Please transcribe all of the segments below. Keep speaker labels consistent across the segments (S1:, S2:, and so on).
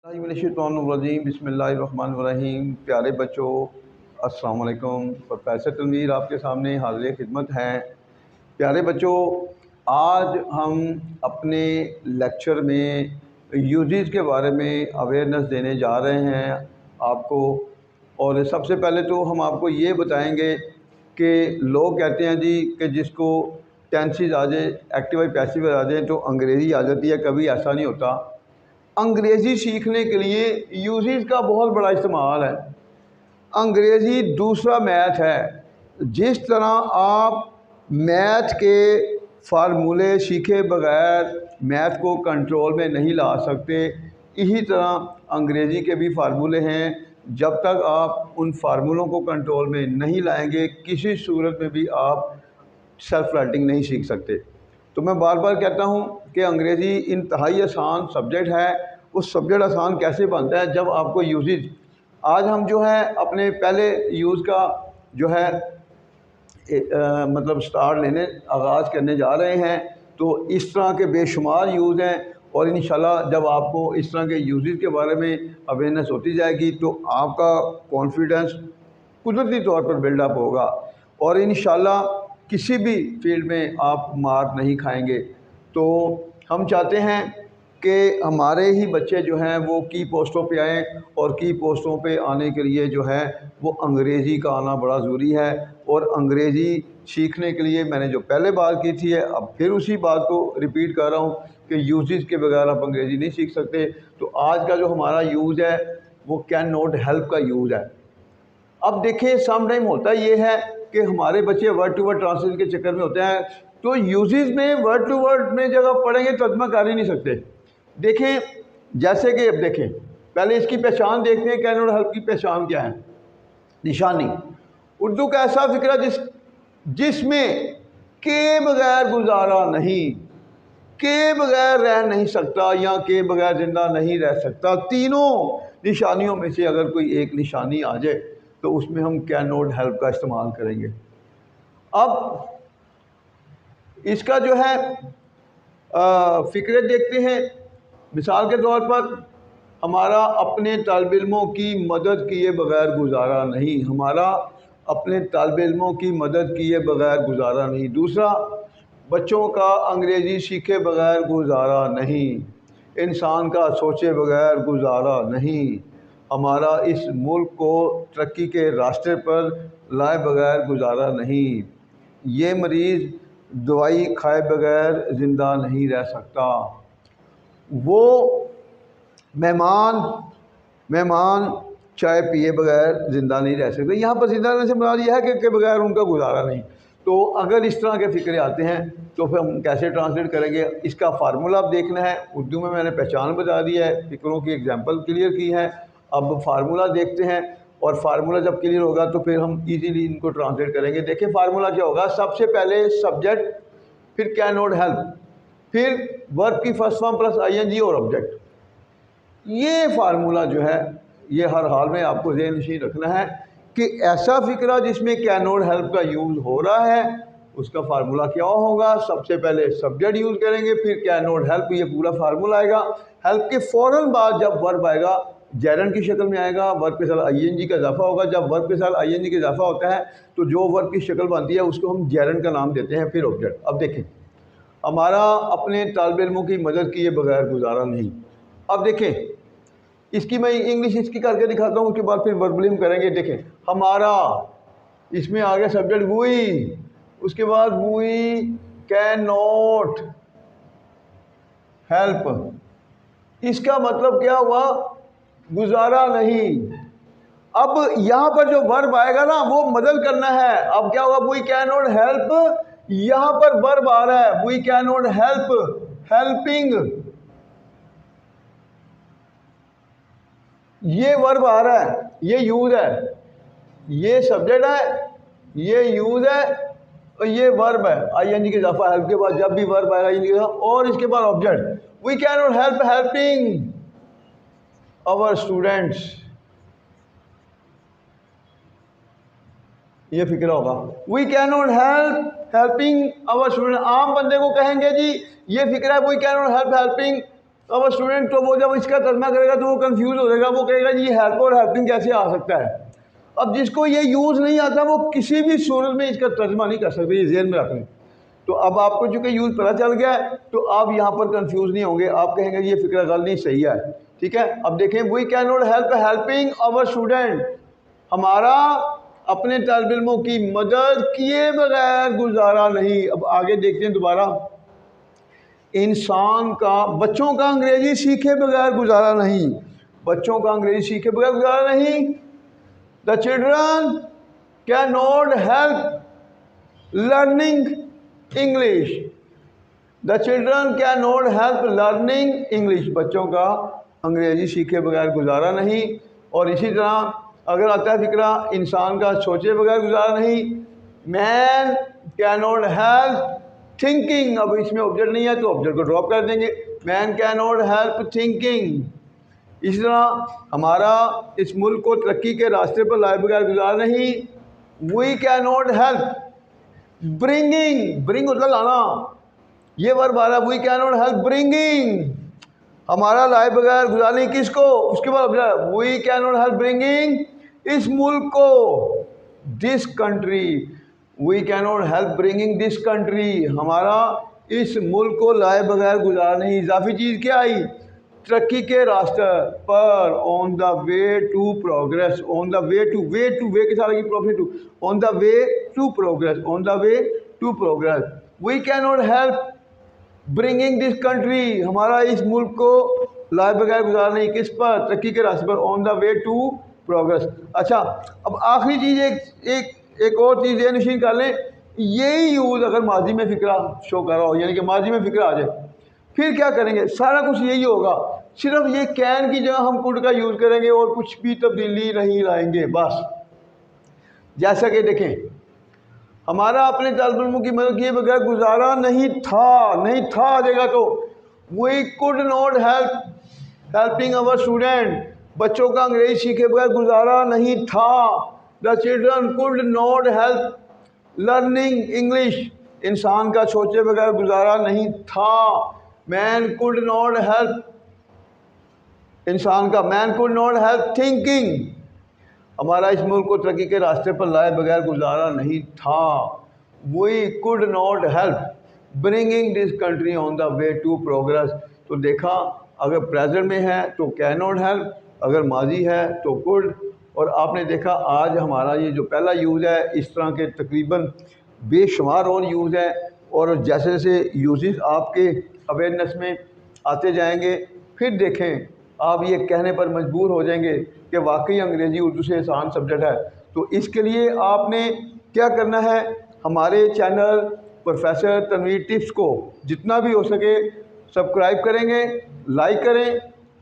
S1: रजीम बिस्मिल्लाहिर्रहमानिर्रहीम। प्यारे बच्चों, अस्सलाम वालेकुम। प्रोफेसर तनवीर आपके सामने हाज़िर खिदमत हैं। प्यारे बच्चों, आज हम अपने लेक्चर में यूजेस के बारे में अवेयरनेस देने जा रहे हैं आपको। और सबसे पहले तो हम आपको ये बताएंगे कि लोग कहते हैं जी कि जिसको टेंसेस आ जाए, एक्टिव और पैसिव आ जाए तो अंग्रेज़ी आ जाती है। कभी ऐसा नहीं होता। अंग्रेज़ी सीखने के लिए यूजेस का बहुत बड़ा इस्तेमाल है। अंग्रेज़ी दूसरा मैथ है। जिस तरह आप मैथ के फार्मूले सीखे बगैर मैथ को कंट्रोल में नहीं ला सकते, इसी तरह अंग्रेज़ी के भी फार्मूले हैं। जब तक आप उन फार्मूलों को कंट्रोल में नहीं लाएंगे, किसी सूरत में भी आप सेल्फ राइटिंग नहीं सीख सकते। तो मैं बार बार कहता हूँ कि अंग्रेज़ी इंतहाई आसान सब्जेक्ट है। उस सब्जेक्ट आसान कैसे बनता है जब आपको यूजेस, आज हम जो है अपने पहले यूज़ का जो है मतलब स्टार्ट लेने आगाज़ करने जा रहे हैं। तो इस तरह के बेशुमार यूज़ हैं और इंशाल्लाह जब आपको इस तरह के यूजेस के बारे में अवेयरनेस होती जाएगी तो आपका कॉन्फिडेंस कुदरती तौर पर बिल्डअप होगा और इंशाल्लाह किसी भी फील्ड में आप मार नहीं खाएंगे। तो हम चाहते हैं कि हमारे ही बच्चे जो हैं वो की पोस्टों पे आएँ और की पोस्टों पे आने के लिए जो है वो अंग्रेज़ी का आना बड़ा ज़रूरी है। और अंग्रेज़ी सीखने के लिए मैंने जो पहले बात की थी अब फिर उसी बात को रिपीट कर रहा हूँ कि यूजेस के बगैर आप अंग्रेज़ी नहीं सीख सकते। तो आज का जो हमारा यूज़ है वो कैन नॉट हेल्प का यूज़ है। अब देखिए, सम टाइम होता ये है कि हमारे बच्चे वर्ड टू वर्ड ट्रांसलेशन के चक्कर में होते हैं, तो यूजेस में वर्ड टू वर्ड में जब आप पढ़ेंगे तर्जुमा कर ही नहीं सकते। देखें, जैसे कि अब देखें, पहले इसकी पहचान देखते हैं। कैन नॉट हेल्प की पहचान क्या है? निशानी। उर्दू का ऐसा फिक्रा जिसमें के बगैर गुजारा नहीं, के बगैर रह नहीं सकता या के बगैर जिंदा नहीं रह सकता, तीनों निशानियों में से अगर कोई एक निशानी आ जाए तो उसमें हम कैन नॉट हेल्प का इस्तेमाल करेंगे। अब इसका जो है फिक्रे देखते हैं। मिसाल के तौर पर हमारा अपने तालिब इल्मों की मदद किए बगैर गुजारा नहीं, हमारा अपने तालिब इल्मों की मदद किए बगैर गुजारा नहीं। दूसरा, बच्चों का अंग्रेज़ी सीखे बगैर गुजारा नहीं, इंसान का सोचे बगैर गुजारा नहीं, हमारा इस मुल्क को तरक्की के रास्ते पर लाए बगैर गुजारा नहीं, ये मरीज़ दवाई खाए बगैर ज़िंदा नहीं रह सकता, वो मेहमान चाय पिए बगैर ज़िंदा नहीं रह सकते। यहाँ पर ज़िंदा रहने से मुराद यह है कि बगैर उनका गुजारा नहीं। तो अगर इस तरह के फ़िक्रे आते हैं तो फिर हम कैसे ट्रांसलेट करेंगे? इसका फार्मूला आप देखना है। उर्दू में मैंने पहचान बता दी है, फ़िक्रों की एग्जांपल क्लियर की है। अब फार्मूला देखते हैं और फार्मूला जब क्लियर होगा तो फिर हम इजीली इनको ट्रांसलेट करेंगे। देखिए फार्मूला क्या होगा। सबसे पहले सब्जेक्ट, फिर कैन नॉट हेल्प, फिर वर्ब की फर्स्ट फॉर्म प्लस आईएनजी और ऑब्जेक्ट। ये फार्मूला जो है ये हर हाल में आपको ज़हन नशीन रखना है कि ऐसा फ़िक्रा जिसमें कैन नॉट हेल्प का यूज़ हो रहा है उसका फार्मूला क्या होगा। सबसे पहले सब्जेक्ट यूज़ करेंगे, फिर कैन नॉट हेल्प, ये पूरा फार्मूला आएगा। हेल्प के फ़ौरन बाद जब वर्ब आएगा जैरन की शक्ल में आएगा, वर्ब के साथ आईएनजी का इजाफा होगा। जब वर्ब के साथ आईएनजी का इजाफा होता है तो जो वर्ब की शक्ल बनती है उसको हम जैरन का नाम देते हैं, फिर ऑब्जेक्ट। अब देखें, हमारा अपने तालिब इल्मों की मदद किए बगैर गुजारा नहीं। अब देखें, इसकी मैं इंग्लिश इसकी करके दिखाता हूँ, उसके बाद फिर वर्बलिम करेंगे। देखें, हमारा इसमें आ गया सब्जेक्ट वी, उसके बाद वी कैन नॉट हेल्प। इसका मतलब क्या हुआ? गुजारा नहीं। अब यहाँ पर जो वर्ब आएगा ना वो मदद करना है। अब क्या होगा? वी कैन नॉट हेल्प, यहाँ पर वर्ब आ रहा है we can not help, helping, ये वर्ब आ रहा है, ये यूज है, ये सब्जेक्ट है, ये यूज है और ये वर्ब है। आईएनजी के इजाफा हेल्प के बाद जब भी वर्ब आएगा आईएनजी के साथ, और इसके बाद object. We can not help helping our students, ये फिक्र होगा। We can not help helping our student. आम बंदे को कहेंगे जी ये फिक्र है we can not help helping अब स्टूडेंट तो वो जब इसका तर्जमा करेगा तो वो कंफ्यूज हो जाएगा, वो कहेगा जी हेल्प और हेल्पिंग कैसे आ सकता है। अब जिसको ये यूज़ नहीं आता वो किसी भी सूरत में इसका तर्जमा नहीं कर सकते, ये ज़हन में रख लें। तो अब आपको चूँकि यूज़ पता चल गया है तो आप यहाँ पर कंफ्यूज नहीं होंगे, आप कहेंगे ये फ़िक्र गल नहीं सही है, ठीक है। अब देखें, we can not help helping our student, हमारा अपने तालिब इल्मों की मदद किए बगैर गुजारा नहीं। अब आगे देखते हैं दोबारा, इंसान का, बच्चों का अंग्रेजी सीखे बगैर गुजारा नहीं, बच्चों का अंग्रेजी सीखे बगैर गुजारा नहीं। The children can not help learning English, the children can not help learning English, बच्चों का अंग्रेजी सीखे बगैर गुजारा नहीं। और इसी तरह अगर आता है फिक्रा, इंसान का सोचे बगैर गुजारा नहीं। Man can not help thinking, अब इसमें ऑब्जेक्ट नहीं है तो ऑब्जेक्ट को ड्रॉप कर देंगे, man can not help thinking. इसी तरह हमारा इस मुल्क को तरक्की के रास्ते पर लाए बगैर गुजारा नहीं। We can not help bringing, bring होता लाना, ये वर्ब आ रहा है, we can not help bringing, हमारा लाए बगैर गुजारा नहीं किसको, उसके बाद we can not help bringing इस मुल्क को, this country, we can not help bringing this country, हमारा इस मुल्क को लाए बगैर गुजारा नहीं। इजाफी चीज़ क्या आई, तरक्की के रास्ते पर, on the way to progress, on the way to, way के साथ लगी profit to, on the way to progress, on the way to progress. We can not help bringing this country, हमारा इस मुल्क को लाए बगैर गुजारा नहीं किस पर, तरक्की के रास्ते पर, on the way to progress. अच्छा, अब आखिरी चीज़ एक और चीज़ ये नशीन कर लें, यही यूज़ अगर माजी में फ़िक्रा शो कर रहा हो, यानी कि माजी में फ़िक्रा आ जाए, फिर क्या करेंगे, सारा कुछ यही होगा, सिर्फ ये कैन की जगह हम कुड का यूज़ करेंगे और कुछ भी तब्दीली नहीं लाएंगे बस। जैसा कि देखें, हमारा अपने तालिब इल्मों की मदद किए बगैर गुजारा नहीं था आ जाएगा तो we could not helping our student, बच्चों का अंग्रेजी सीखे बगैर गुजारा नहीं था। The children could not help learning English, इंसान का सोचे बगैर गुजारा नहीं था। मैन कुड नॉट हेल्प, इंसान का man could not help thinking, हमारा इस मुल्क को तरक्की के रास्ते पर लाए बगैर गुजारा नहीं था। We could not help bringing this country on the way to progress. तो देखा, अगर प्रेजेंट में है तो कैन नॉट हेल्प, अगर माजी है तो कुड। और आपने देखा आज हमारा ये जो पहला यूज़ है, इस तरह के तकरीबन बेशुमार और यूज़ है, और जैसे जैसे यूजेस आपके अवेयरनेस में आते जाएंगे, फिर देखें आप ये कहने पर मजबूर हो जाएंगे कि वाकई अंग्रेज़ी उर्दू से आसान सब्जेक्ट है। तो इसके लिए आपने क्या करना है, हमारे चैनल प्रोफेसर तनवीर टिप्स को जितना भी हो सके सब्सक्राइब करेंगे, लाइक करें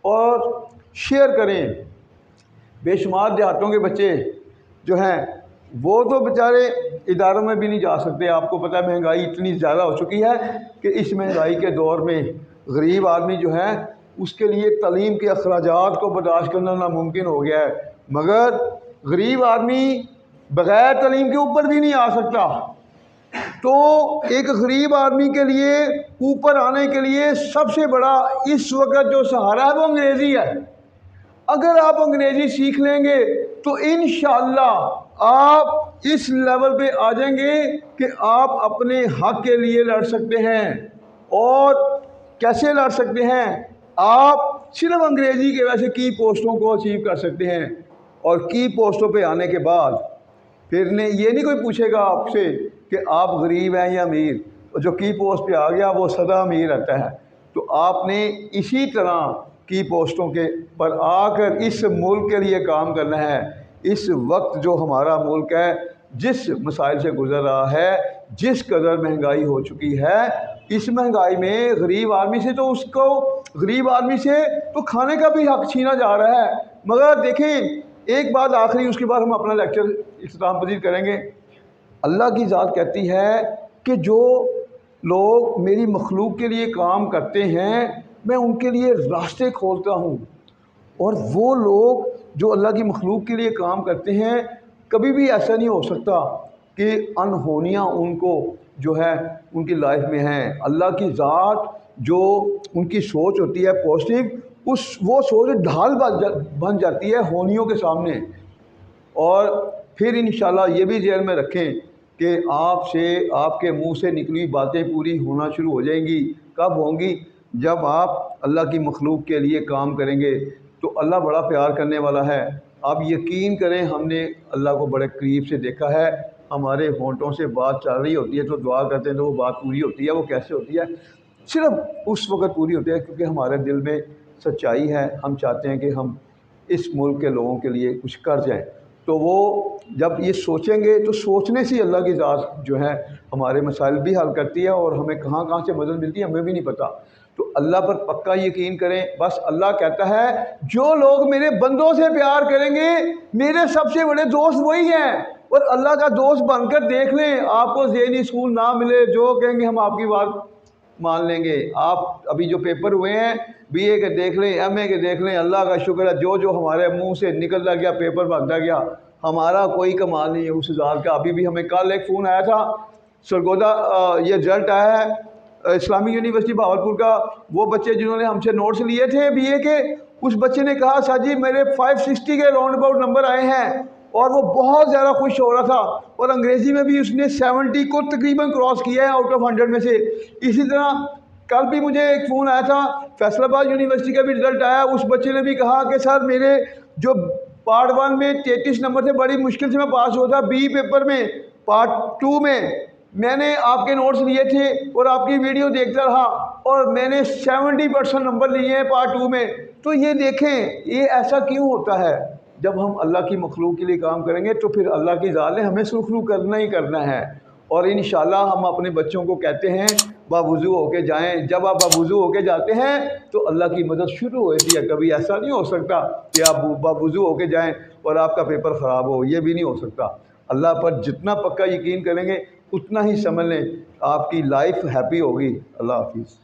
S1: और शेयर करें। बेशुमार देहातों के बच्चे जो हैं वो तो बेचारे इदारों में भी नहीं जा सकते। आपको पता है महंगाई इतनी ज़्यादा हो चुकी है कि इस महंगाई के दौर में गरीब आदमी जो है उसके लिए तालीम के अखराजात को बर्दाश्त करना नामुमकिन हो गया है। मगर गरीब आदमी बग़ैर तालीम के ऊपर भी नहीं आ सकता। तो एक गरीब आदमी के लिए ऊपर आने के लिए सबसे बड़ा इस वक्त जो सहारा है वो अंग्रेज़ी है। अगर आप अंग्रेज़ी सीख लेंगे तो इंशाअल्लाह आप इस लेवल पे आ जाएंगे कि आप अपने हक़ के लिए लड़ सकते हैं। और कैसे लड़ सकते हैं, आप सिर्फ अंग्रेज़ी के वजह से की पोस्टों को अचीव कर सकते हैं। और की पोस्टों पे आने के बाद फिर ये नहीं कोई पूछेगा आपसे कि आप गरीब हैं या अमीर, और जो की पोस्ट पे आ गया वो सदा अमीर रहता है। तो आपने इसी तरह की पोस्टों के पर आकर इस मुल्क के लिए काम करना है। इस वक्त जो हमारा मुल्क है, जिस मसाइल से गुजर रहा है, जिस कदर महंगाई हो चुकी है, इस महंगाई में गरीब आदमी से गरीब आदमी से तो खाने का भी हक छीना जा रहा है। मगर देखें एक बात आखिरी, उसके बाद हम अपना लेक्चर इख्तिताम पजीर करेंगे। अल्लाह की ज़ात कहती है कि जो लोग मेरी मखलूक के लिए काम करते हैं मैं उनके लिए रास्ते खोलता हूँ। और वो लोग जो अल्लाह की मखलूक के लिए काम करते हैं, कभी भी ऐसा नहीं हो सकता कि अनहोनियाँ उनको जो है उनकी लाइफ में हैं। अल्लाह की ज़ात جو ان کی سوچ ہوتی ہے پازیٹیو، وہ سوچ ڈھال بن جاتی ہے ہونیوں کے سامنے۔ اور پھر انشاءاللہ یہ بھی ذہن میں رکھیں کہ آپ کے منہ سے نکلی باتیں پوری ہونا شروع ہو جائیں گی۔ کب ہوں گی؟ جب آپ اللہ کی مخلوق کے لیے کام کریں گے تو اللہ بڑا پیار کرنے والا ہے۔ آپ یقین کریں، ہم نے اللہ کو بڑے قریب سے دیکھا ہے، ہمارے ہونٹوں سے بات چل رہی ہوتی ہے تو دعا کرتے ہیں تو وہ بات پوری ہوتی ہے۔ وہ کیسے ہوتی ہے؟ صرف اس وقت پوری ہوتی ہے کیونکہ ہمارے دل میں سچائی ہے، ہم چاہتے ہیں کہ ہم اس ملک کے لوگوں کے لیے کچھ کر جائیں۔ تو وہ جب یہ سوچیں گے تو سوچنے سے اللہ کی ذات جو ہے ہمارے مسائل بھی حل کرتی ہے، اور ہمیں کہاں کہاں سے مدد ملتی ہے ہمیں بھی نہیں پتہ۔ تو اللہ پر پکا یقین کریں۔ بس اللہ کہتا ہے جو لوگ میرے بندوں سے پیار کریں گے میرے سب سے بڑے دوست وہی ہیں، اور اللہ کا دوست بن کر دیکھ لیں، آپ کو ذہنی سکون نہ ملے، جو کہیں گے ہم آپ کی بات مان لیں گے۔ آپ ابھی جو پیپر ہوئے ہیں BA کے دیکھ لیں، MA کے دیکھ لیں، اللہ کا شکر ہے جو ہمارے منہ سے نکلتا گیا پیپر بھگتا گیا، ہمارا کوئی کمال نہیں ہے اس ذات کا۔ ابھی بھی ہمیں کل ایک فون آیا تھا سرگودا، یہ رزلٹ آیا ہے اسلامی یونیورسٹی بہاولپور کا، وہ بچے جنہوں نے ہم سے نوٹس لیے تھے BA کے، اس بچے نے کہا سر جی میرے 560 کے راؤنڈ اباؤٹ نمبر آئے ہیں، اور وہ بہت زیادہ خوش ہو رہا تھا، اور انگریزی میں بھی اس نے 70 کو تقریباً کراس کیا ہے آؤٹ آف 100 میں سے۔ اسی طرح کل بھی مجھے ایک فون آیا تھا فیصل آباد یونیورسٹی کا بھی رزلٹ آیا، اس بچے نے بھی کہا کہ سر میرے جو پارٹ 1 میں 33 نمبر تھے، بڑی مشکل سے میں پاس ہوا تھا، B پیپر میں پارٹ 2 میں نے آپ کے نوٹس لیے تھے اور آپ کی ویڈیو دیکھتا رہا، اور میں نے 70% نمبر لیے ہیں پارٹ 2 میں۔ تو یہ دیکھیں یہ ایسا کیوں ہوتا ہے؟ جب ہم اللہ کی مخلوق کے لیے کام کریں گے تو پھر اللہ کی ذات نے ہمیں سرخرو کرنا ہی کرنا ہے۔ اور انشاءاللہ ہم اپنے بچوں کو کہتے ہیں باوضو ہو کے جائیں۔ جب آپ باوضو ہو کے جاتے ہیں تو اللہ کی مدد شروع ہوتی ہے۔ کبھی ایسا نہیں ہو سکتا کہ آپ باوضو ہو کے جائیں اور آپ کا پیپر خراب ہو، یہ بھی نہیں ہو سکتا۔ اللہ پر جتنا پکا یقین کریں گے اتنا ہی سمجھ لیں آپ کی لائف ہیپی ہوگی۔ اللہ حافظ۔